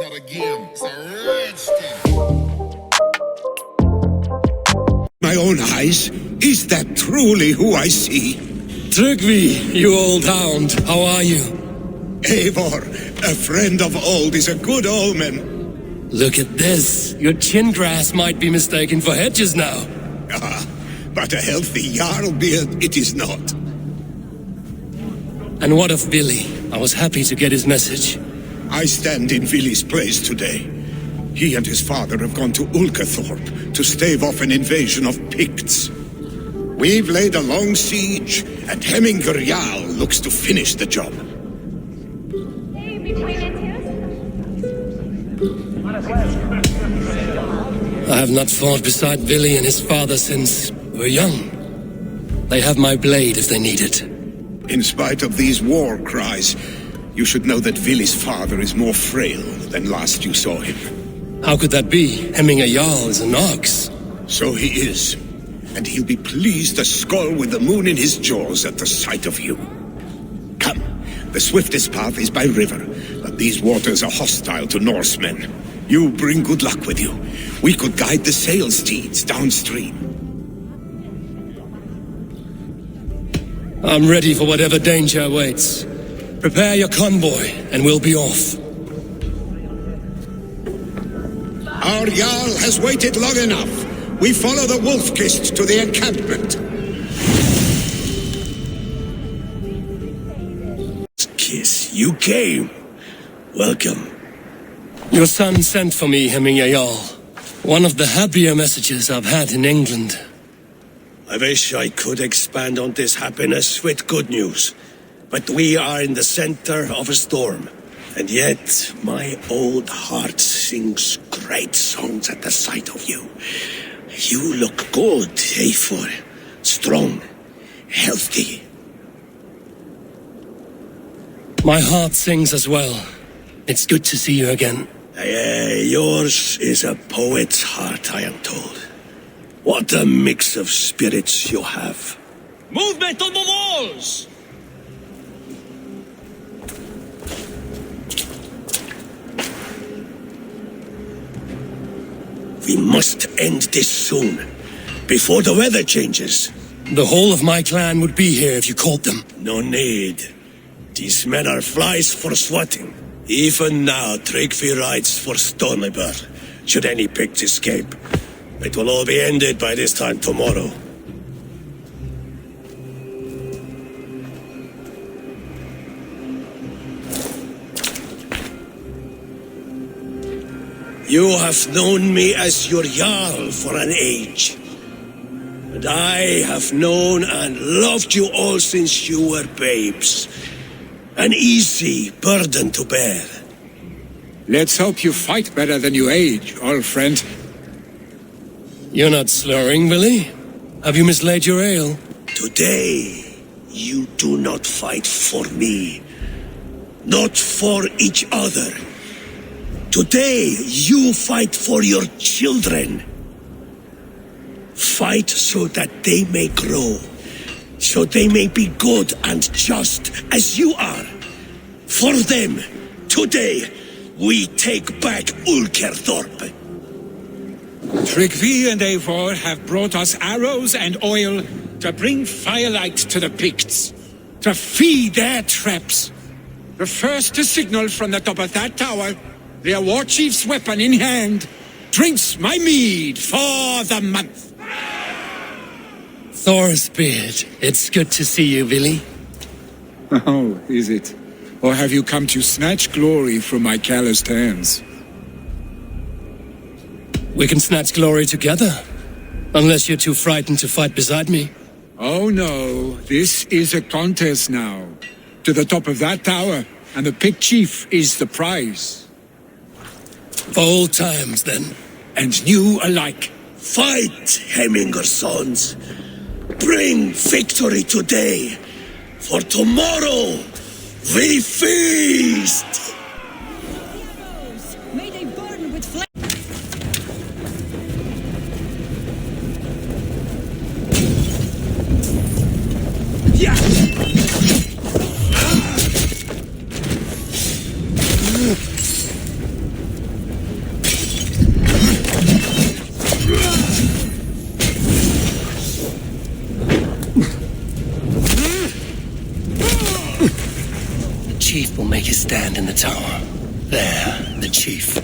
start again. It's a rich thing. My own eyes? Is that truly who I see? Trygvi, you old hound, how are you? Eivor, a friend of old is a good omen. Look at this. Your chin grass might be mistaken for hedges now. Ah, but a healthy Jarl beard it is not. And what of Billy? I was happy to get his message. I stand in Vili's place today. He and his father have gone to Ulkathorpe to stave off an invasion of Picts. We've laid a long siege, and Hemminger Jarl looks to finish the job. I have not fought beside Billy and his father since we were young. They have my blade if they need it. In spite of these war cries, you should know that Vili's father is more frail than last you saw him. How could that be? Hemminger Jarl is an ox. So he is. And he'll be pleased as Skull with the moon in his jaws at the sight of you. Come, the swiftest path is by river, but these waters are hostile to Norsemen. You bring good luck with you. We could guide the sail steeds downstream. I'm ready for whatever danger awaits. Prepare your convoy, and we'll be off. Our Jarl has waited long enough. We follow the Wolf-Kist to the encampment. Kiss, you came. Welcome. Your son sent for me, Hemminger Jarl. One of the happier messages I've had in England. I wish I could expand on this happiness with good news. But we are in the center of a storm. And yet, my old heart sings great songs at the sight of you. You look good, Eivor. Strong, healthy. My heart sings as well. It's good to see you again. Yours is a poet's heart, I am told. What a mix of spirits you have. Movement on the walls! We must end this soon, before the weather changes. The whole of my clan would be here if you called them. No need. These men are flies for swatting. Even now, Tryggvi rides for Stonebur, should any Picts escape. It will all be ended by this time tomorrow. You have known me as your Jarl for an age. And I have known and loved you all since you were babes. An easy burden to bear. Let's hope you fight better than you age, old friend. You're not slurring, Billy? Have you mislaid your ale? Today, you do not fight for me. Not for each other. Today, you fight for your children. Fight so that they may grow. So they may be good and just as you are. For them, today, we take back Ulkerthorpe. Tryggvi and Eivor have brought us arrows and oil to bring firelight to the Picts, to feed their traps. The first to signal from the top of that tower, their war chief's weapon in hand, drinks my mead for the month. Thor's beard. It's good to see you, Billy. Oh, is it? Or have you come to snatch glory from my calloused hands? We can snatch glory together. Unless you're too frightened to fight beside me. Oh no, this is a contest now. To the top of that tower, and the Pict chief is the prize. For old times, then. And new alike. Fight, Hemminger sons. Bring victory today. For tomorrow, we feast! May they burn with flame. The chief will make his stand in the tower. There, the chief.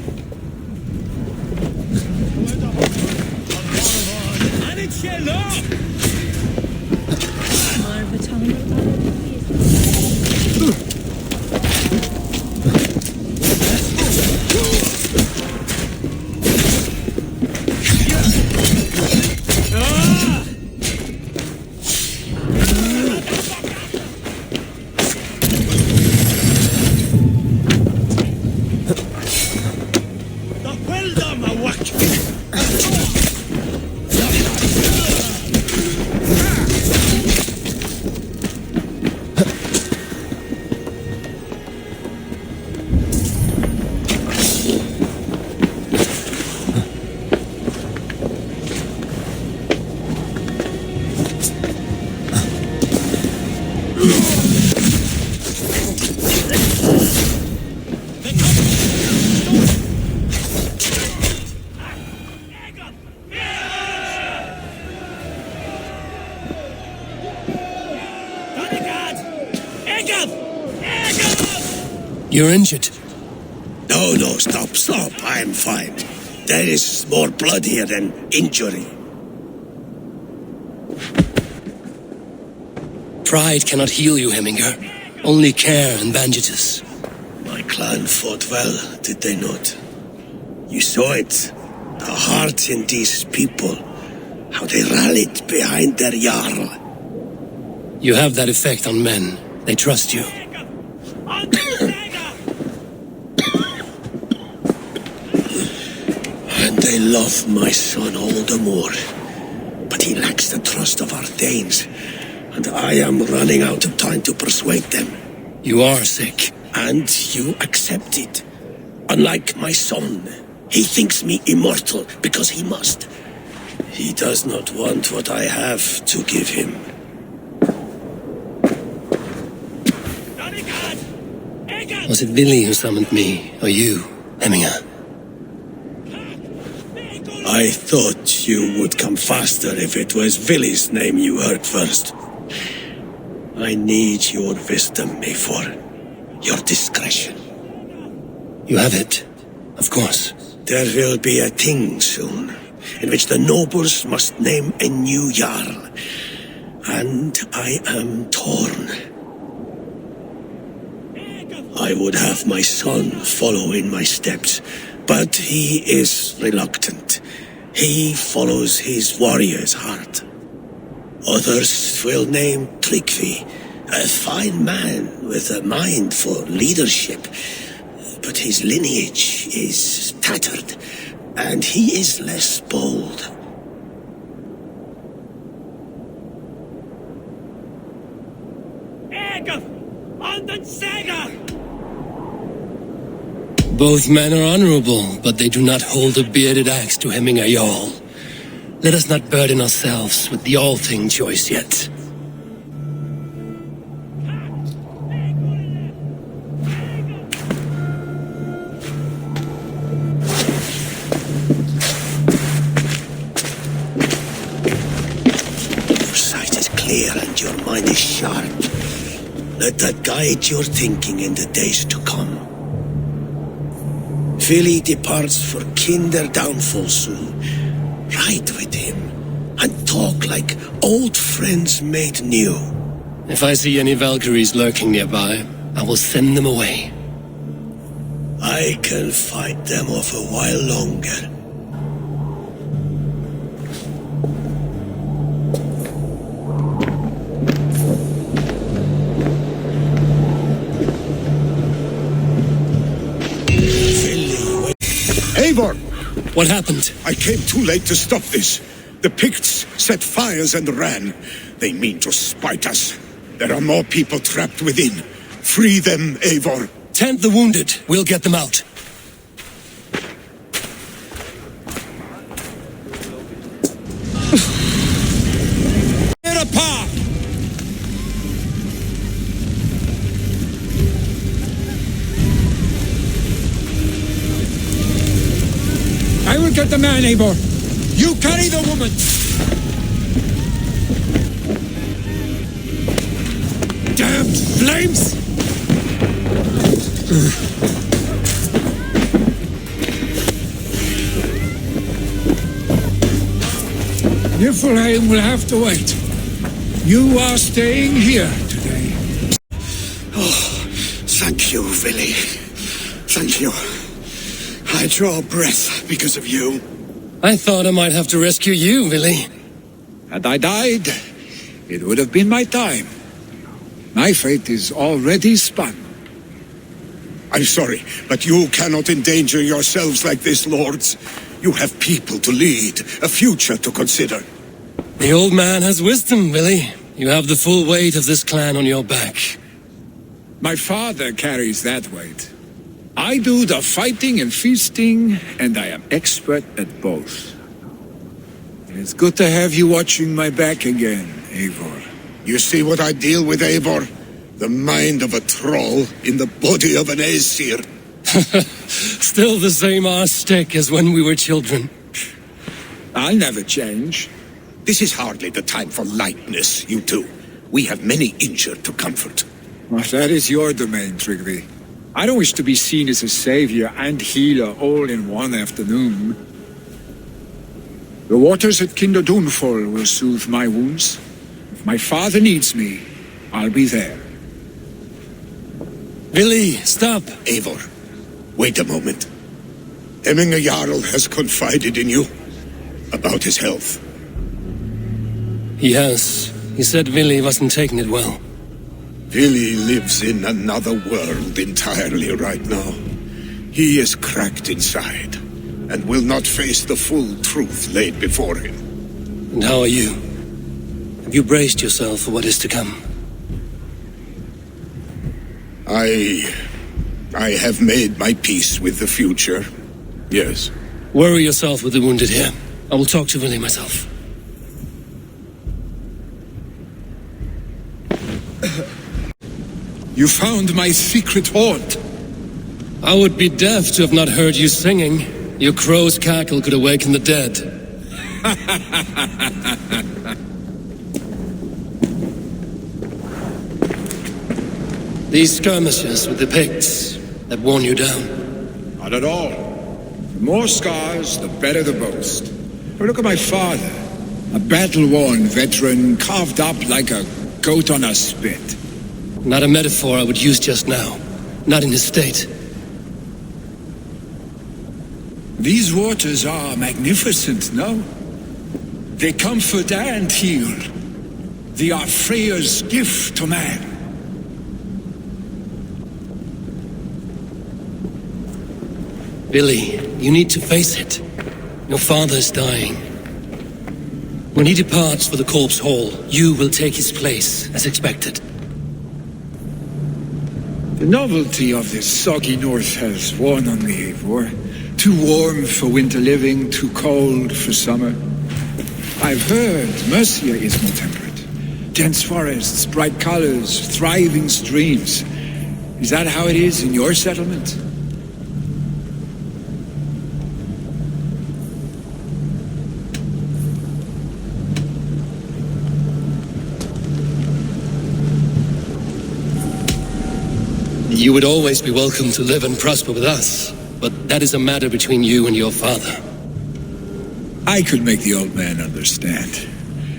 You're injured. No, stop. I'm fine. There is more blood here than injury. Pride cannot heal you, Hemminger. Only care and bandages. My clan fought well, did they not? You saw it. The heart in these people. How they rallied behind their Jarl. You have that effect on men. They trust you. And they love my son all the more. But he lacks the trust of our Danes. And I am running out of time to persuade them. You are sick. And you accept it. Unlike my son, he thinks me immortal because he must. He does not want what I have to give him. Was it Billy who summoned me, or you, Hemminger? I thought you would come faster if it was Villy's name you heard first. I need your wisdom, Eivor. Your discretion. You have it, of course. There will be a thing soon, in which the nobles must name a new Jarl. And I am torn. I would have my son follow in my steps, but he is reluctant. He follows his warrior's heart. Others will name Tryggvi, a fine man with a mind for leadership. But his lineage is tattered, and he is less bold. Both men are honorable, but they do not hold a bearded axe to Hemminger Jarl. Let us not burden ourselves with the all-thing choice yet. Your sight is clear and your mind is sharp. Let that guide your thinking in the days to come. Vili departs for kinder downfall soon. Ride with him, and talk like old friends made new. If I see any Valkyries lurking nearby, I will send them away. I can fight them off a while longer. Eivor! What happened? I came too late to stop this. The Picts set fires and ran. They mean to spite us. There are more people trapped within. Free them, Eivor. Tend the wounded. We'll get them out. Tear apart! I will get the man, Eivor. You carry the woman. Damned flames! Niflheim will have to wait. You are staying here today. Oh, thank you, Willy. Thank you. I draw breath because of you. I thought I might have to rescue you, Willy. Had I died, it would have been my time. My fate is already spun. I'm sorry, but you cannot endanger yourselves like this, lords. You have people to lead, a future to consider. The old man has wisdom, Willy. You have the full weight of this clan on your back. My father carries that weight. I do the fighting and feasting, and I am expert at both. It's good to have you watching my back again, Eivor. You see what I deal with, Eivor? The mind of a troll in the body of an Aesir. Still the same arse stick as when we were children. I'll never change. This is hardly the time for lightness, you two. We have many injured to comfort. Well, that is your domain, Tryggvi. I don't wish to be seen as a savior and healer all in one afternoon. The waters at Kinderdunfol will soothe my wounds. If my father needs me, I'll be there. Willy, stop! Eivor, wait a moment. Emminger Jarl has confided in you about his health. He has. He said Willy wasn't taking it well. Willy lives in another world entirely right now. He is cracked inside, and will not face the full truth laid before him. And how are you? Have you braced yourself for what is to come? I have made my peace with the future. Yes. Worry yourself with the wounded here. I will talk to Willy myself. You found my secret haunt. I would be deaf to have not heard you singing. Your crow's cackle could awaken the dead. These skirmishes with the Picts that worn you down? Not at all. The more scars, the better the boast. But look at my father. A battle-worn veteran, carved up like a goat on a spit. Not a metaphor I would use just now. Not in his state. These waters are magnificent, no? They comfort and heal. They are Freya's gift to man. Billy, you need to face it. Your father is dying. When he departs for the Corpse Hall, you will take his place, as expected. The novelty of this soggy north has worn on me, Eivor. Too warm for winter living, too cold for summer. I've heard Mercia is more temperate. Dense forests, bright colors, thriving streams. Is that how it is in your settlement? You would always be welcome to live and prosper with us, but that is a matter between you and your father. I could make the old man understand.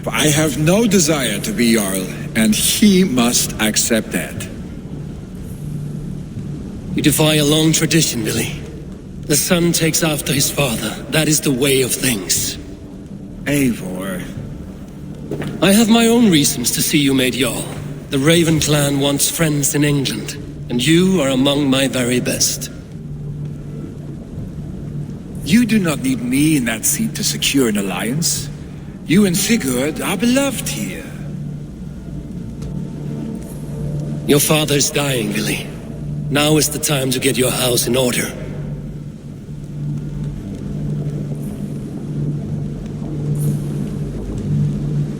But I have no desire to be Jarl, and he must accept that. You defy a long tradition, Billy. The son takes after his father. That is the way of things. Eivor. I have my own reasons to see you made Jarl. The Raven clan wants friends in England, and you are among my very best. You do not need me in that seat to secure an alliance. You and Sigurd are beloved here. Your father is dying, Billy. Now is the time to get your house in order.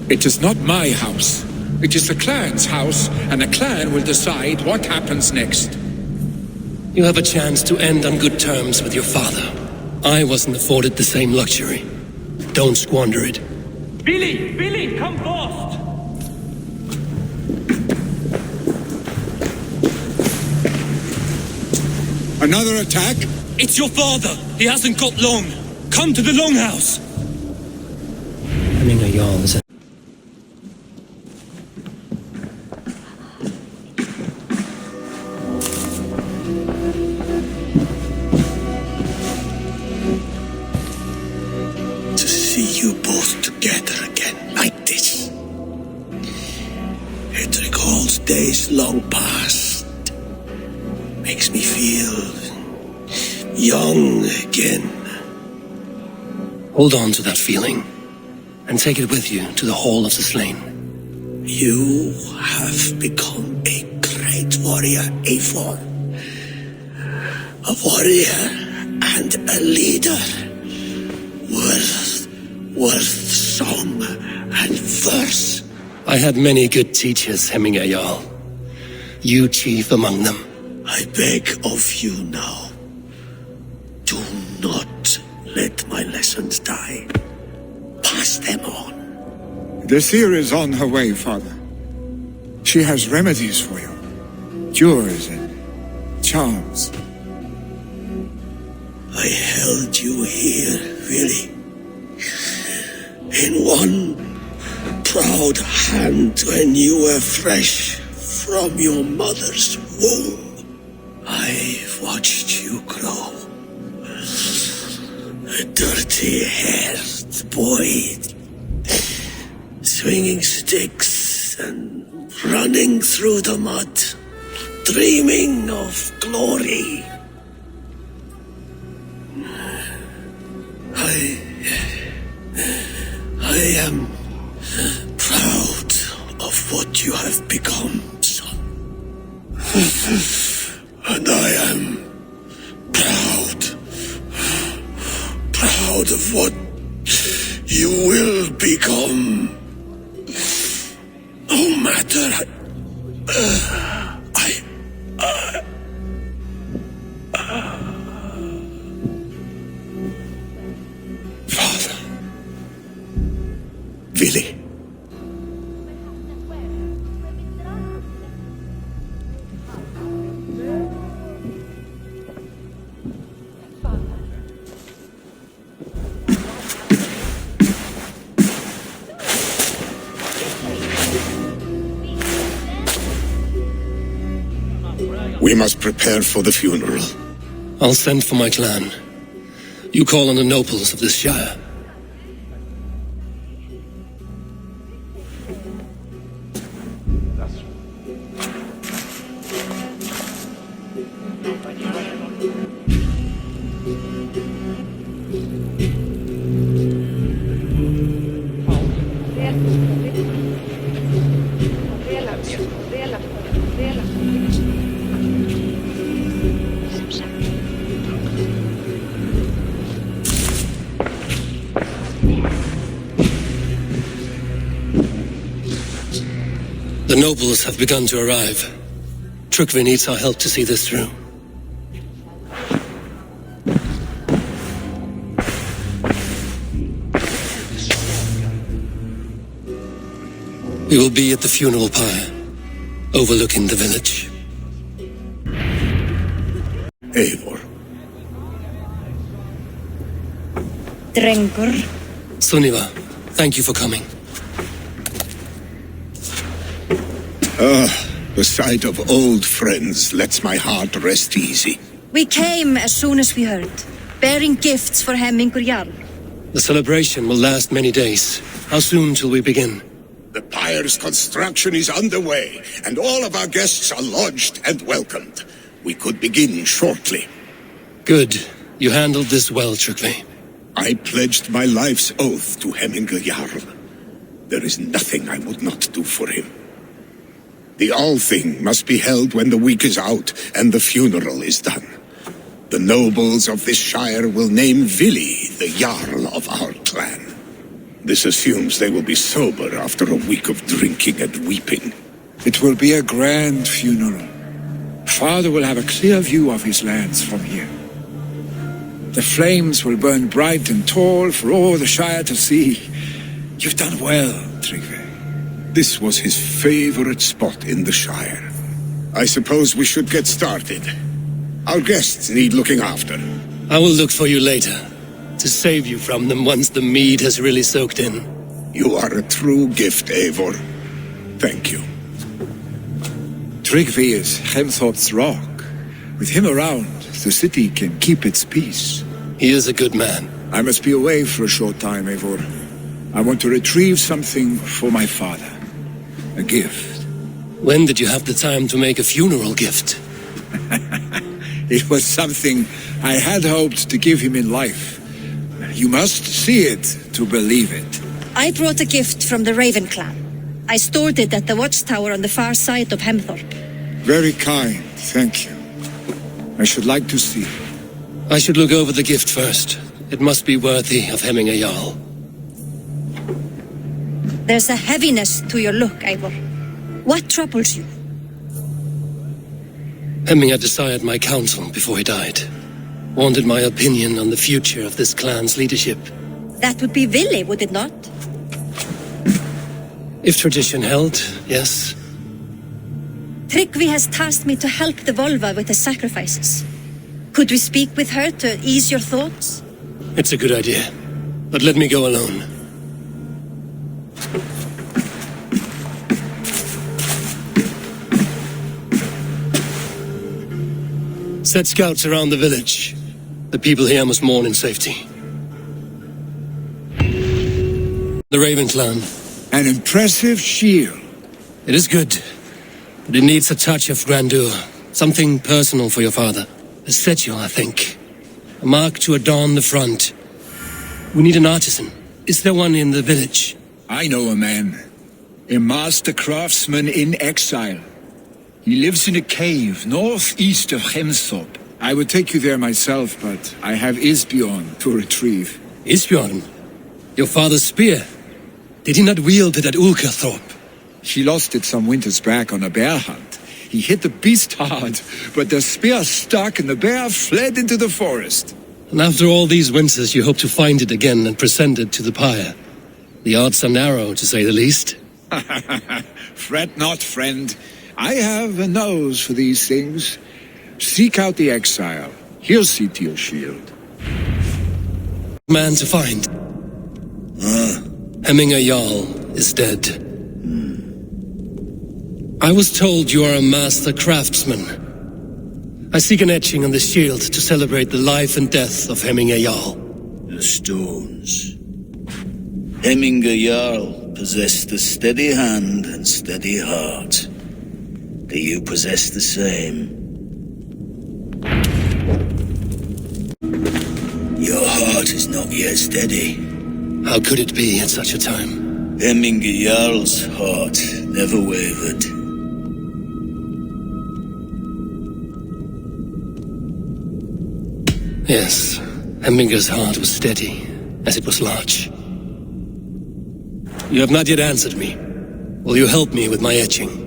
It is not my house. It is the clan's house, and the clan will decide what happens next. You have a chance to end on good terms with your father. I wasn't afforded the same luxury. Don't squander it. Billy, come forth! Another attack? It's your father. He hasn't got long. Come to the longhouse. Hemming a Jarl is a... To see you both together again like this. It recalls days long past. Makes me feel young again. Hold on to that feeling, and take it with you to the Hall of the Slain. You have become a great warrior, Eivor. A warrior and a leader. Worth song and verse. I had many good teachers, Hemming a Jarl. You chief among them. I beg of you now, do not let my lessons die. Pass them on. The seer is on her way, Father. She has remedies for you. Cures and charms. I held you here, really. In one proud hand when you were fresh from your mother's womb. I've watched you grow. A dirty-haired boy, swinging sticks and running through the mud, dreaming of glory. I am proud of what you have become, son. And I am proud of what you will become. No matter. Father. Vili. We must prepare for the funeral. I'll send for my clan. You call on the nobles of this shire. The nobles have begun to arrive. Trukvi needs our help to see this through. We will be at the funeral pyre, overlooking the village. Eivor. Drengur. Sunniva, thank you for coming. The sight of old friends lets my heart rest easy. We came as soon as we heard, bearing gifts for Hemmingur Jarl. The celebration will last many days. How soon till we begin? The pyre's construction is underway, and all of our guests are lodged and welcomed. We could begin shortly. Good. You handled this well, Trukvi. I pledged my life's oath to Hemmingur Jarl. There is nothing I would not do for him. The Althing must be held when the week is out and the funeral is done. The nobles of this shire will name Vili the Jarl of our clan. This assumes they will be sober after a week of drinking and weeping. It will be a grand funeral. Father will have a clear view of his lands from here. The flames will burn bright and tall for all the Shire to see. You've done well, Trygve. This was his favorite spot in the Shire. I suppose we should get started. Our guests need looking after. I will look for you later, to save you from them once the mead has really soaked in. You are a true gift, Eivor. Thank you. Tryggvi is Hemthorpe's rock. With him around, the city can keep its peace. He is a good man. I must be away for a short time, Eivor. I want to retrieve something for my father. A gift. When did you have the time to make a funeral gift? It was something I had hoped to give him in life. You must see it to believe it. I brought a gift from the Raven clan. I stored it at the watchtower on the far side of Hemthorpe. Very kind, thank you. I should like to see. I should look over the gift first. It must be worthy of hemming a jarl. There's a heaviness to your look, Eivor. What troubles you? Hemming had desired my counsel before he died. Wanted my opinion on the future of this clan's leadership. That would be Vili, would it not? If tradition held, yes. Tryggvi has tasked me to help the Volva with the sacrifices. Could we speak with her to ease your thoughts? It's a good idea. But let me go alone. Set scouts around the village. The people here must mourn in safety. The Raven clan. An impressive shield. It is good, but it needs a touch of grandeur. Something personal for your father. A statue, I think. A mark to adorn the front. We need an artisan. Is there one in the village? I know a man. A master craftsman in exile. He lives in a cave northeast of Hemthorpe. I would take you there myself, but I have Isbjorn to retrieve. Isbjorn? Your father's spear? Did he not wield it at Ulkerthorpe? He lost it some winters back on a bear hunt. He hit the beast hard, but the spear stuck and the bear fled into the forest. And after all these winters, you hope to find it again and present it to the pyre. The odds are narrow, to say the least. Fret not, friend. I have a nose for these things. Seek out the exile. He'll see to your shield. Man to find. Hemminger Jarl is dead. I was told you are a master craftsman. I seek an etching on the shield to celebrate the life and death of Hemminger Jarl. The stones. Hemminger Jarl possessed a steady hand and steady heart. Do you possess the same? Your heart is not yet steady. How could it be at such a time? Hemminger Jarl's heart never wavered. Yes, Hemminger's heart was steady, as it was large. You have not yet answered me. Will you help me with my etching?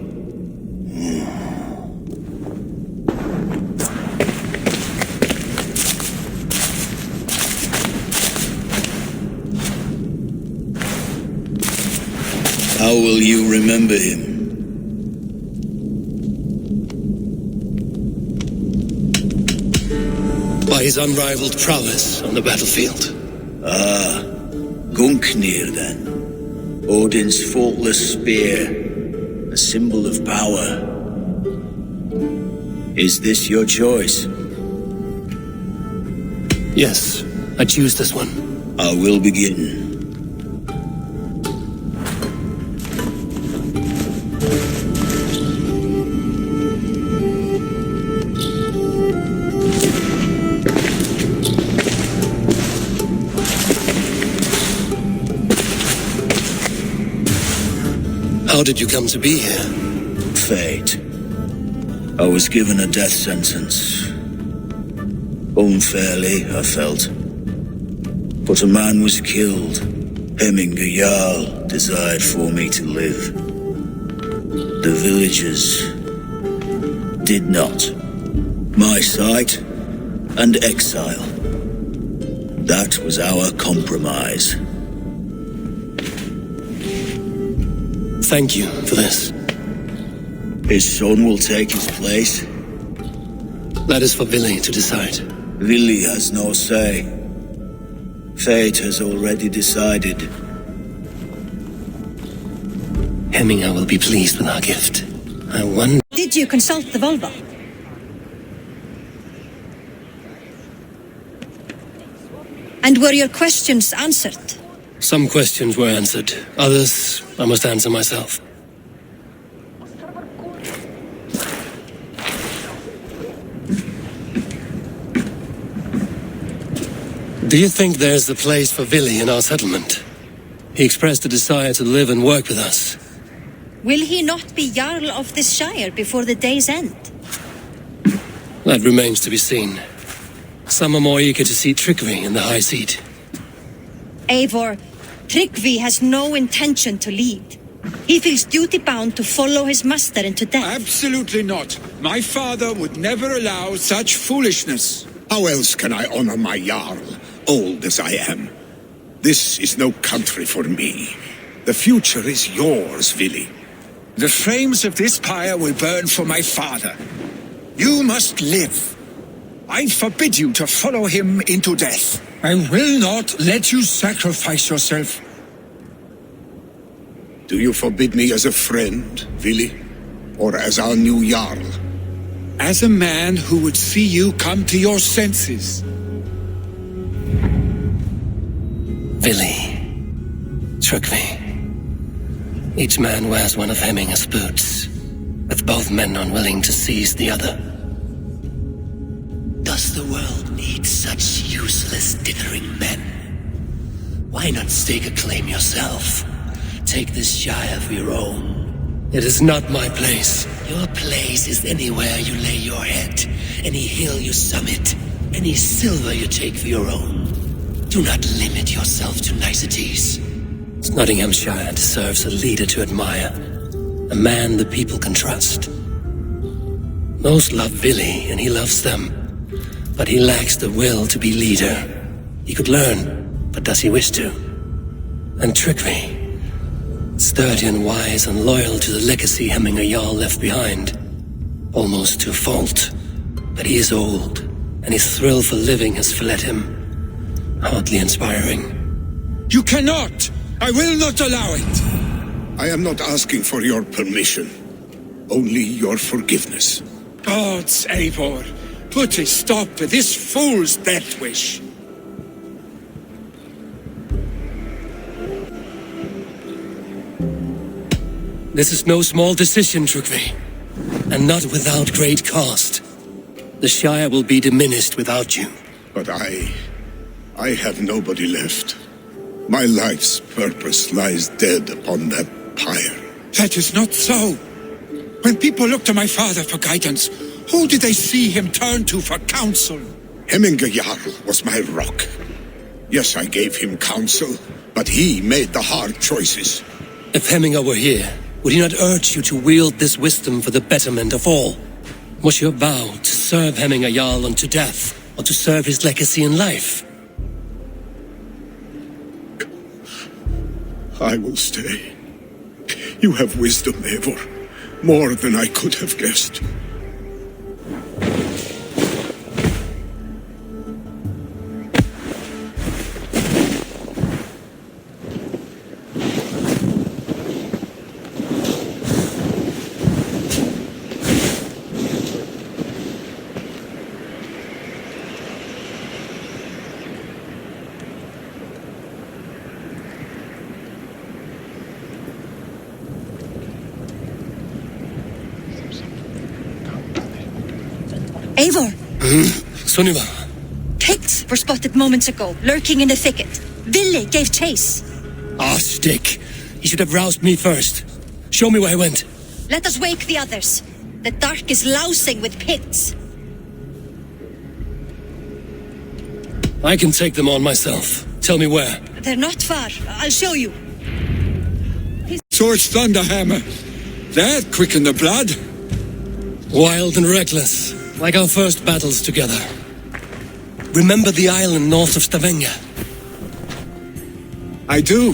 How will you remember him? By his unrivaled prowess on the battlefield. Ah, Gungnir then. Odin's faultless spear, a symbol of power. Is this your choice? Yes, I choose this one. I will begin. How did you come to be here? Fate. I was given a death sentence. Unfairly, I felt. But a man was killed. Hemminger Jarl desired for me to live. The villagers did not. My sight and exile. That was our compromise. Thank you for this. His son will take his place. That is for Vili to decide. Vili has no say. Fate has already decided. Hemminger will be pleased with our gift. I wonder... Did you consult the Volva? And were your questions answered? Some questions were answered. Others, I must answer myself. Do you think there's a place for Vili in our settlement? He expressed a desire to live and work with us. Will he not be Jarl of this shire before the day's end? That remains to be seen. Some are more eager to see Tryggvi in the high seat. Eivor, Tryggvi has no intention to lead. He feels duty-bound to follow his master into death. Absolutely not. My father would never allow such foolishness. How else can I honor my Jarl, old as I am? This is no country for me. The future is yours, Vili. The flames of this pyre will burn for my father. You must live. I forbid you to follow him into death. I will not let you sacrifice yourself. Do you forbid me as a friend, Vili? Or as our new Jarl? As a man who would see you come to your senses. Vili. Tryggvi. Each man wears one of Hemminger's boots, with both men unwilling to seize the other. Does the world need such useless, dithering men? Why not stake a claim yourself? Take this shire for your own. It is not my place. Your place is anywhere you lay your head, any hill you summit, any silver you take for your own. Do not limit yourself to niceties. Snotinghamscire deserves a leader to admire, a man the people can trust. Most love Vili, and he loves them, but he lacks the will to be leader. He could learn, but does he wish to? And Tryggvi, sturdy and wise and loyal to the legacy Hemminger Jarl left behind, almost to a fault. But he is old, and his thrill for living has fled him. Hardly inspiring. You cannot! I will not allow it! I am not asking for your permission, only your forgiveness. Gods, Eivor, put a stop to this fool's death wish. This is no small decision, Tryggvi, and not without great cost. The Shire will be diminished without you. But I have nobody left. My life's purpose lies dead upon that pyre. That is not so. When people look to my father for guidance, who did they see him turn to for counsel? Hemminger Jarl was my rock. Yes, I gave him counsel, but he made the hard choices. If Hemminger were here, would he not urge you to wield this wisdom for the betterment of all? Was your vow to serve Hemminger Jarl unto death, or to serve his legacy in life? I will stay. You have wisdom, Eivor. More than I could have guessed. Eivor! Sunniva! Picts were spotted moments ago, lurking in the thicket. Vili gave chase. Ah, stick! He should have roused me first. Show me where he went. Let us wake the others. The dark is lousing with Picts. I can take them on myself. Tell me where. They're not far. I'll show you. So it's Thunderhammer. That quickened the blood. Wild and reckless, like our first battles together. Remember the island north of Stavanger? I do.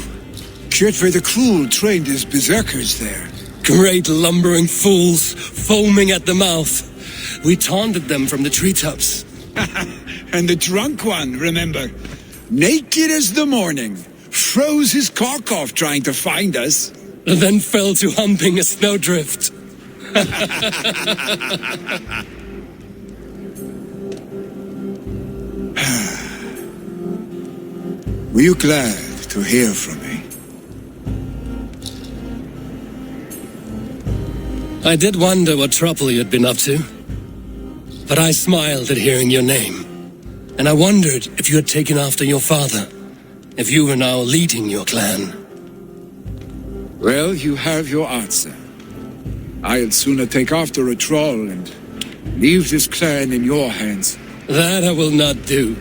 Kjotve the Cruel trained his berserkers there. Great lumbering fools, foaming at the mouth. We taunted them from the treetops. And the drunk one, remember? Naked as the morning. Froze his cock off trying to find us. And then fell to humping a snowdrift. Were you glad to hear from me? I did wonder what trouble you'd been up to. But I smiled at hearing your name. And I wondered if you had taken after your father. If you were now leading your clan. Well, you have your answer. I'll sooner take after a troll and leave this clan in your hands. That I will not do.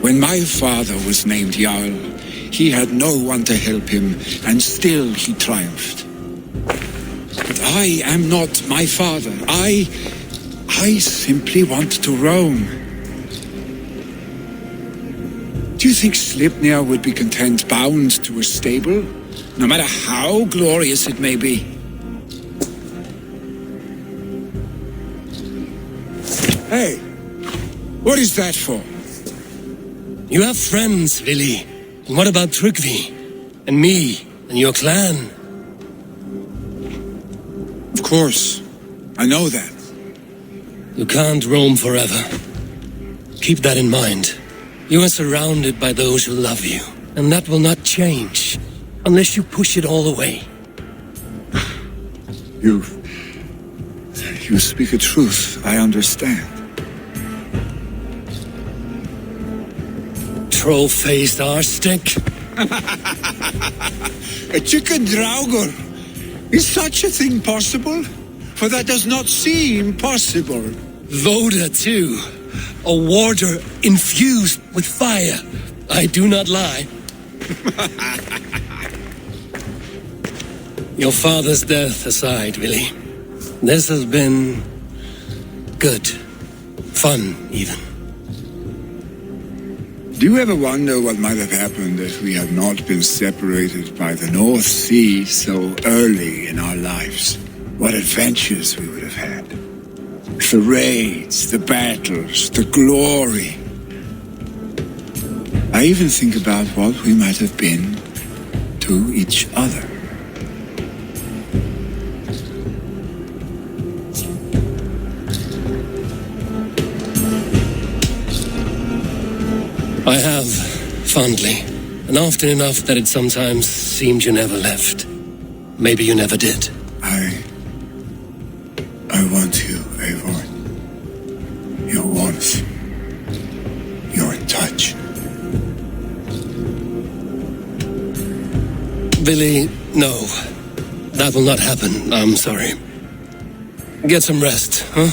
When my father was named Jarl, he had no one to help him, and still he triumphed. But I am not my father. I simply want to roam. Do you think Sleipnir would be content bound to a stable, no matter how glorious it may be? Hey, what is that for? You have friends, Vili. And what about Tryggvi? And me? And your clan? Of course. I know that. You can't roam forever. Keep that in mind. You are surrounded by those who love you. And that will not change. Unless you push it all away. You speak a truth, I understand. Troll-faced arstick. A chicken draugr. Is such a thing possible? For that does not seem possible. Voda, too. A warder infused with fire. I do not lie. Your father's death aside, Vili. This has been good. Fun, even. Do you ever wonder what might have happened if we had not been separated by the North Sea so early in our lives? What adventures we would have had. The raids, the battles, the glory. I even think about what we might have been to each other. I have, fondly. And often enough that it sometimes seemed you never left. Maybe you never did. I want you, Eivor. Your warmth. Your touch. Vili, no. That will not happen. I'm sorry. Get some rest, huh?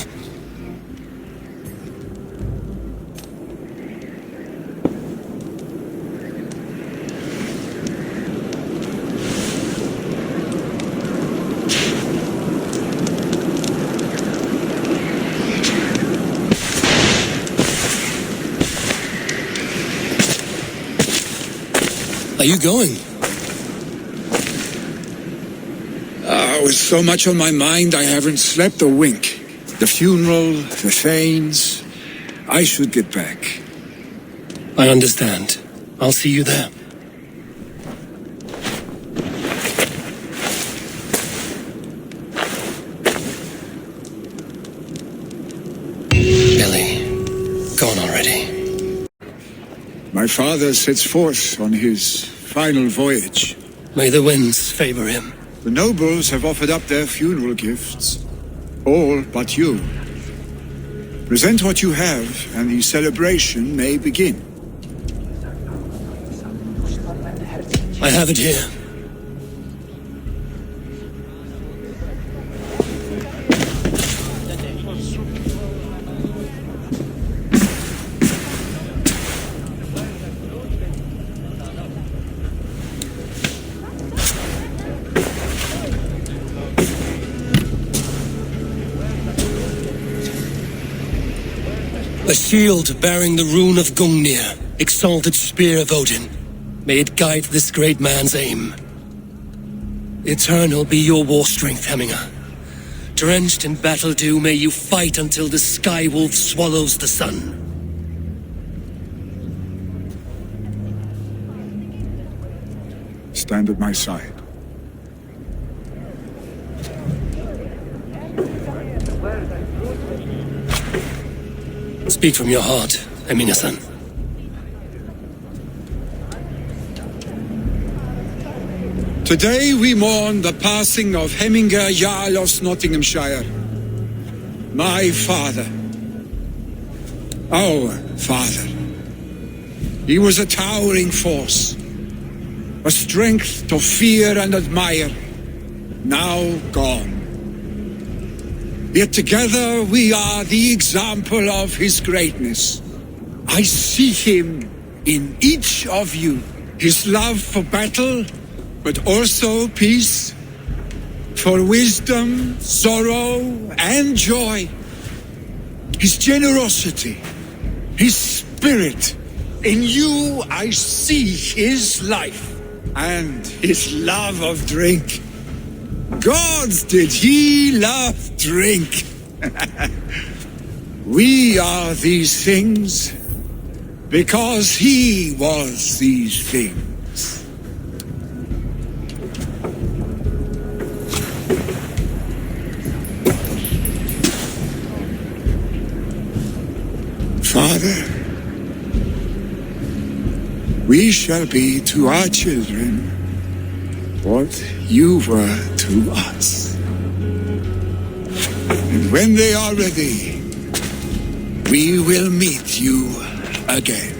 Are you going? With so much on my mind, I haven't slept a wink. The funeral, the Thanes. I should get back. I understand. I'll see you there. Billy, gone already. My father sets forth on his final voyage. May the winds favor him. The nobles have offered up their funeral gifts. All but you. Present what you have, and the celebration may begin. I have it here. A shield bearing the rune of Gungnir. Exalted spear of Odin, may it guide this great man's aim. Eternal be your war strength, Hemminger. Drenched in battle dew, may you fight until the sky wolf swallows the sun. Stand at my side. Speak from your heart, Hemminger-san. Today we mourn the passing of Hemminger Jarl of Snotinghamscire. My father. Our father. He was a towering force. A strength to fear and admire. Now gone. Yet together we are the example of his greatness. I see him in each of you. His love for battle, but also peace, for wisdom, sorrow, and joy. His generosity, his spirit. In you I see his life, and his love of drink. Gods, did he love drink! We are these things because he was these things. Father, we shall be to our children what you were to us. And when they are ready, we will meet you again.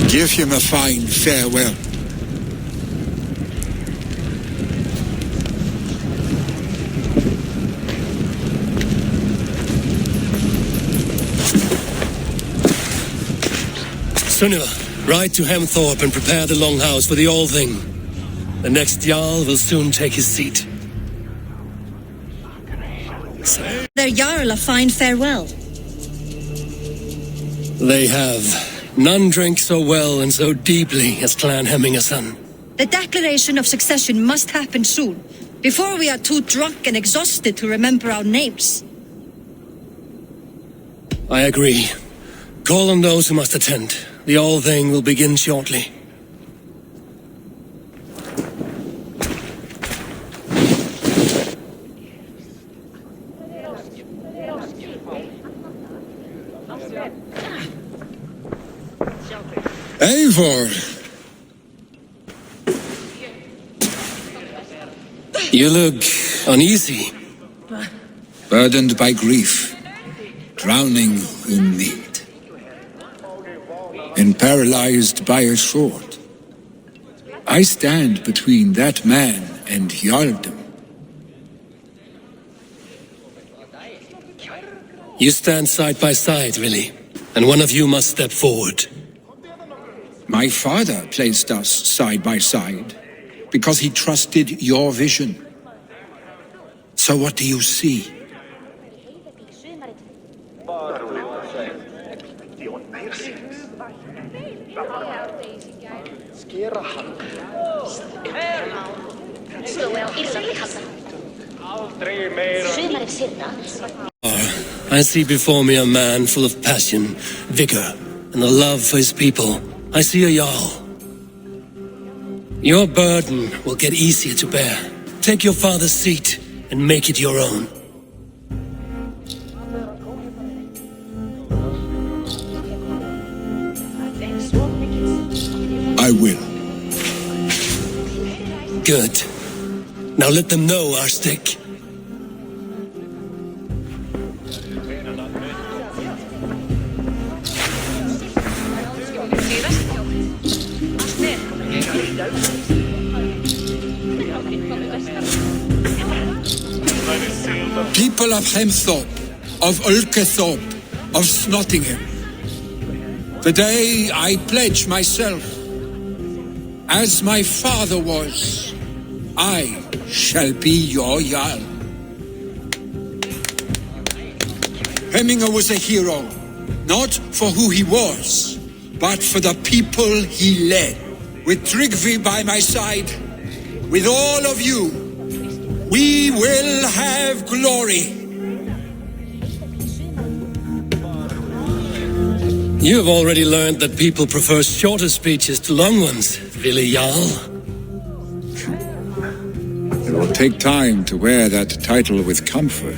Give him a fine farewell. Sunniva, ride to Hemthorpe and prepare the Longhouse for the All-Thing. The next Jarl will soon take his seat. Their Jarl a fine farewell. They have. None drink so well and so deeply as Clan Hemminger-son. The declaration of succession must happen soon, before we are too drunk and exhausted to remember our names. I agree. Call on those who must attend. The All-Thing will begin shortly. Eivor! You look uneasy. Burdened by grief, drowning in need, and paralyzed by a sword. I stand between that man and Jarldom. You stand side by side, really, and one of you must step forward. My father placed us side by side because he trusted your vision. So what do you see? I see before me a man full of passion, vigor, and a love for his people. I see a Jarl. Your burden will get easier to bear. Take your father's seat and make it your own. will. Good. Now let them know our stick. People of Hemthorpe, of Ulkethorpe, of Snotingham. Today I pledge myself, as my father was, I shall be your Jarl. Hemminger was a hero, not for who he was, but for the people he led. With Tryggvi by my side, with all of you, we will have glory. You have already learned that people prefer shorter speeches to long ones, Willi Jarl. It will take time to wear that title with comfort.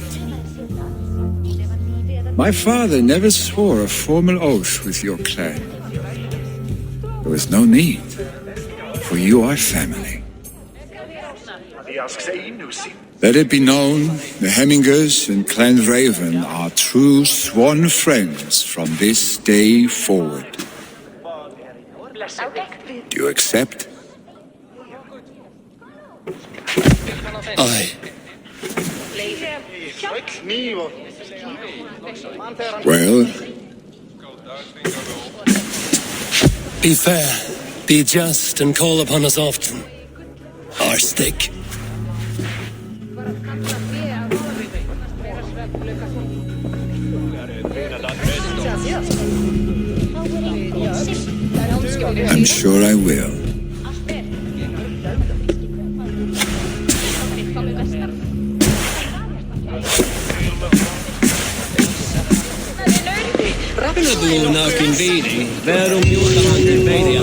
My father never swore a formal oath with your clan. There was no need, for you are family. Let it be known, the Hemmingers and Clan Raven are true sworn friends from this day forward. Do you accept? Aye. Well, Be fair, be just, and call upon us often. Our stick. I'm sure I will. Rapinaduun aukin viidi, verum juhtahan veidi